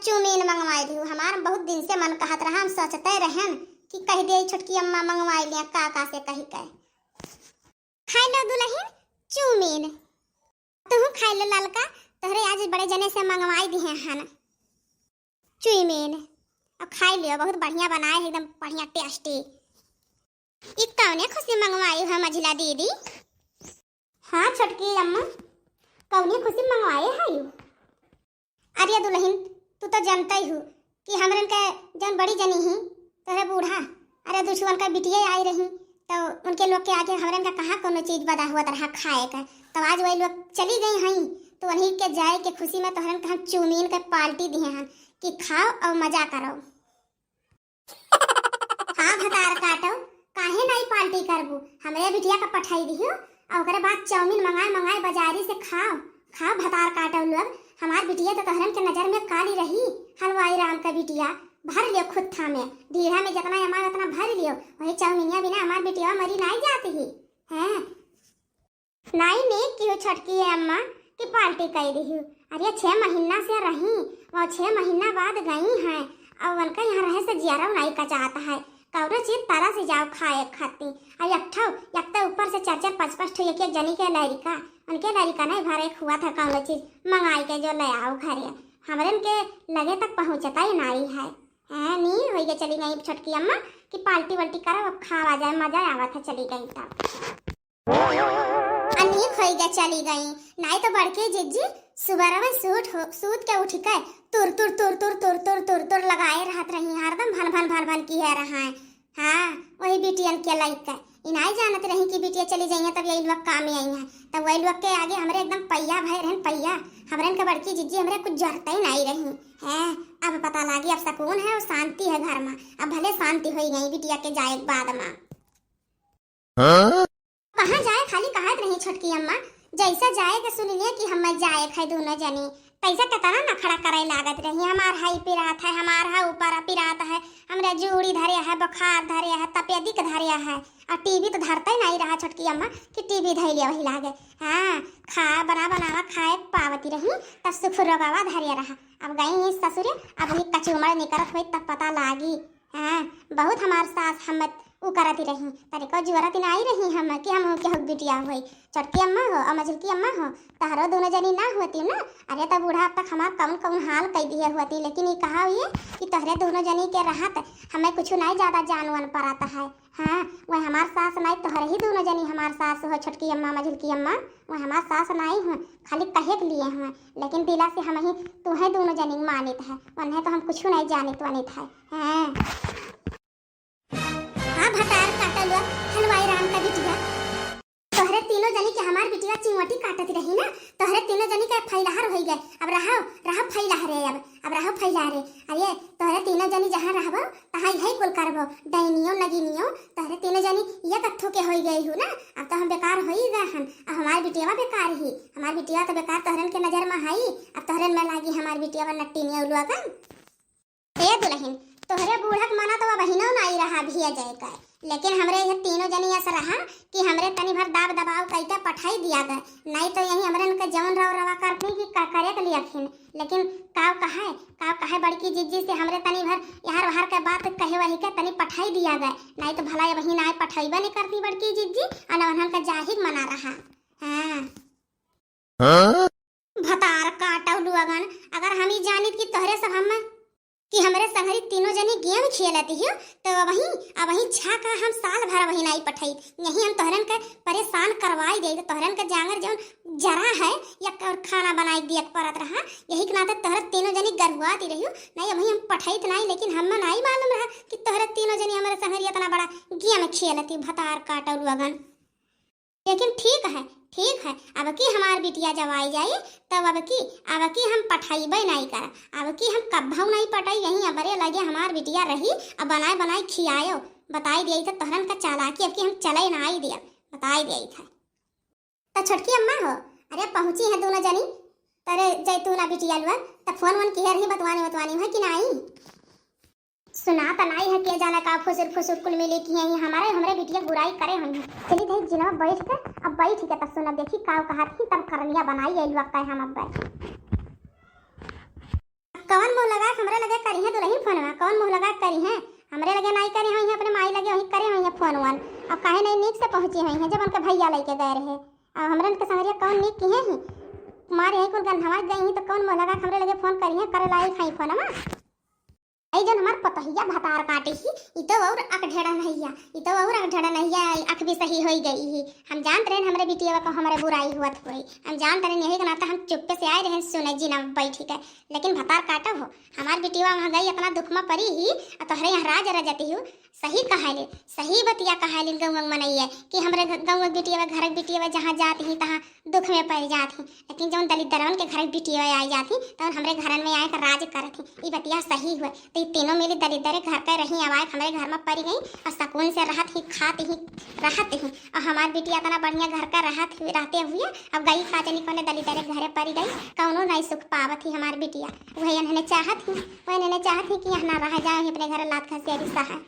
चूमीन मंगवाई दी। हमार बहुत दिन से मन कहत रहा, हम सोचते रहन कि कह दे छोटकी अम्मा मंगवाई लिया काका से कही कह। खाई लो दुल्हन चूमीन, तू खाई लो ललका, तोहरे आज बड़े जने से मंगवाई दी हन चूमीन। अब खाई लियो, बहुत बढ़िया बनाए, एकदम बढ़िया टेस्टी। ई कौने खुशी मंगवाई है मझिला दीदी? हाँ छोटकी अम्मा, कौने खुशी मंगवाए है यू? अरे दुल्हन तू तो जानता ही हो कि हमरन के जन बड़ी जनी ही तोरे बूढ़ा, अरे दुश्मन का बिटिया आई रही, तो उनके लोग के आगे हमरन का कहाँ कोनो चीज बदा हुआ तरह खाए का। तो आज वही लोग चली गई हई, तो उन्हीं के जाए के खुशी में तोहरन का हम चूमीन के पार्टी दिए हैं कि खाओ और मजा करो। हाँ भतार काटो, काहे नहीं पार्टी करबू? हमरे बिटिया का पठाई दियो और ओकरे बाद चाउमीन मंगाए बाजारी से खाओ। खाओ भतार काटो लोग, हमार बिटिया तो तोहरन के नजर में काली रही, हलवाई राम का बिटिया। भर लियो खुद था में ढीढ़ा में जितना हमार उतना भर लियो, वही चाउमीनिया बिना हमार बिटिया मरी नहीं जाती ही हैं। नहीं ने कि छटकी है अम्मा की पार्टी कर दी हूँ। अरे 6 महीना से रही, वो 6 महीना बाद गई हैं और उनका यहाँ रहे से जियारा नहीं कचाता है। कौनो चीज तरह से जाओ खाए खाती और यकता ऊपर से 4-4 5-5 ठो एक जनी के लड़का, उनके लड़का नहीं भरे हुआ था कौनो चीज मंगाई के जो ले आओ घरे, हमरन के लगे तक पहुँचता ही नहीं है। नींद हो गई, चली गई छोटकी अम्मा की पार्टी वाल्टी करो, अब खावा जाए, मजा आवा था। चली गई तब नींद हो गई, चली गई। नहीं तो बड़के जिज्जी सुबह में सूत के उठ के तुर तुर तुर तुर तुर तुर तुर तुर लगाए रहत रही, हरदम भन भन की है रहा है। हाँ वही बिटियन के लइका इनाई जानत रही कि बिटिया चली जाइए तब यही लोग काम में आई हैं, तब वही लोग के आगे हमरे एकदम पैया भय रहन पैया। हमरन के बड़की जिज्जी हमरे कुछ जरते ही नहीं रही है। अब पता लगी, अब सुकून है और शांति है घर में। अब भले शांति हो गई बिटिया के जाए बाद में। कहाँ जाए खाली कहत रही छोटकी अम्मा, जैसा जाए के सुन लिए कि हम जाए खाए दोनों जनी, पैसा कितना नखड़ा करे लागत रही। हमार हाई पिरात है, हमार हा ऊपर पिरात है, हमरा जूड़ी धरे है, बुखार धरे है, तपेदिक धरे है, और टीवी तो धरता ही नहीं रहा छोटकी अम्मा कि टीवी धर लिया वही लागे। हाँ खा बनावा खाए पावती रही, तब सुख रोगावा धरे रहा। अब गई ससुरे, अब वही कचुमर निकलत हुई तब पता लागी। हाँ बहुत हमार सास हम उ करती रही, तरीको जुआरत नहीं रही हम कि हम के हक बिटिया हुई। छोटकी अम्मा हो और मझुलकी अम्मा हो, तहरो दोनों जनी ना होती ना, अरे तब बूढ़ा अब तक हमार कौन कौन हाल कह दिए होती। लेकिन ये कहा हुई कि तहरे दोनों जनी के रहत हमें कुछ नहीं ज्यादा जानवन पड़ता है। हाँ वह हमार सास नहीं, तोहरे ही दोनों जनी हमार सास हो, छोटकी अम्मा मझुलकी अम्मा, वह हमार सास नहीं हो, खाली कहे के लिए हुए, लेकिन दिला से हम ही तुम्हें दोनों जनी मानित है, उन्हें तो हम कुछ नहीं जानित वनित है। हाँ भतार काटल हलवाई राम का बिटिया, तोहरे तीनों जनी के हमार बिटिया चिंगटी काटत रही ना, तोहरे तीनों जनी के फैलहार हो गए। अब रहो फैलहारे, अब रहो फैलहारे। अरे तोहरे तीनों जनी जहाँ रहबो तहाँ यही कुल करबो, दैनियो नगिनियो तोहरे तीनों जनी ये कत्थो के हो गई हो ना। अब तो हम बेकार हो ही गए हन, अब हमार बिटिया बेकार ही, हमार बिटिया तो बेकार तोहरन के नजर में आई। अब तोहरन में लागी हमार बिटिया नट्टी ने उलवागन। ए दुल्हन तोहरे बूढ़क माना तो बहिनो नहीं रहा भिया जाए का, लेकिन हमरे ये तीनों जनी ऐसा रहा कि हमरे तनी भर दाब दबाव करके पठाई दिया गए, नहीं तो यही हमरे उनका जवन रवा करते कि करे के लिए खिन। लेकिन काव कहे बड़की जिज्जी से हमरे तनी भर यार बाहर के बात कहे वही के तनी पठाई दिया गए, नहीं तो भला वही ना पठाईबा नहीं करती बड़की जिज्जी और उन्हन का जाहिर मना रहा। हाँ भतार काटौ लुअगन, अगर हम ही जानित कि तोहरे सब हम कि हमरे संगरी तीनों जनी गेम खेलती हो, तो वही छाका हम साल भर वही नहीं पठाई, यही हम तोहरन के परेशान करवाई दे। तोहरन के जांगर जौन जरा है या खाना बनाई दिया परत रहा, यही के नाते तोहर तीनों जनी गरहुआती रही हो। नहीं वही हम पठाई नहीं, लेकिन हम नहीं मालूम रहा कि तोहर तीनों जनी हमारे संगरी इतना बड़ा गेम खेलती भतार काटौ लगन। लेकिन ठीक है अब की हमार बिटिया जब आई जाए तब अब की हम पठाईबे नहीं कर, अब की हम कब्भौ नहीं पटाई, यहीं अबरे लगे हमार बिटिया रही, अब बनाए खियायो। बताई दिया था तोहरन का चालाकी, अब की हम चले ना आई दिया, बताई दिया था। तो छोटकी अम्मा हो, अरे पहुंची है दोनों जनी तेरे जैतूना बिटिया लुआ, तब फोन की रही बतवानी है कि नहीं? सुना तो नहीं है के जाना का फुसुर कुल मिली कि यही हमरे बिटिया बुराई करे होंगे। चली गई जिला बैठ के, अब बैठ के तब सुना देखी काव कहा थी, तब करलिया बनाई आई वक्त हम अब बैठ कौन मुंह लगा के हमरे लगे करी है दुल्हन फोनवा? कौन मुंह लगा के करी है? हमरे लगे नहीं करी हुई है, अपने माई लगे वही करे हुई है फोन वन। अब काहे नहीं नीक से पहुंची हुई है जब उनके भैया लेके गए रहे। अब हमरे के संगरिया कौन नीक की है ही मारे यही कुल गंधवा गई ही तो कौन मुंह लगा के हमरे लगे फोन करी है करे लाई खाई फोनमा। आई जन हमार पतहिया भतार काटे ही इ तो और अक ढेड़ा नहिया, इ तो और अक ढेड़ा नहिया अख भी सही होई गई ही। हम जानते रहे हमरे बिटिया का हमारे बुराई हुआ थोड़ी, हम जानते रहे यही नाता हम चुप्पे से आए रहे सुने जी ना बैठ के, लेकिन भतार काटा हो हमार बिटिया वहाँ गई अपना दुख में पड़ी ही तोहरे यहाँ राज रजती हूँ। सही कहाली सही बतिया कहाली गौंग मनैया कि हमरे गौंग बिटिया घर बिटिया जहाँ जाती ही तहाँ दुख में पड़ जाती, लेकिन जौन दलितरवन के घर बिटिया आई जाती तो हमरे घरन में आए कर राज करती। ई बतिया सही हुए तो तीनों मिली दलिदरे घर पे रही आवाज हमारे घर में पड़ गई और सुकून से रहत ही और हमार बिटिया इतना बढ़िया घर का रहते हुए अब गई खाचनी कोने दलिदरे घरे पड़ गई कौनो नहीं सुख पावत ही हमार बिटिया। वही इन्होंने चाहत ही कि यहाँ ना रह जाए अपने घर लात खसेरी सा है।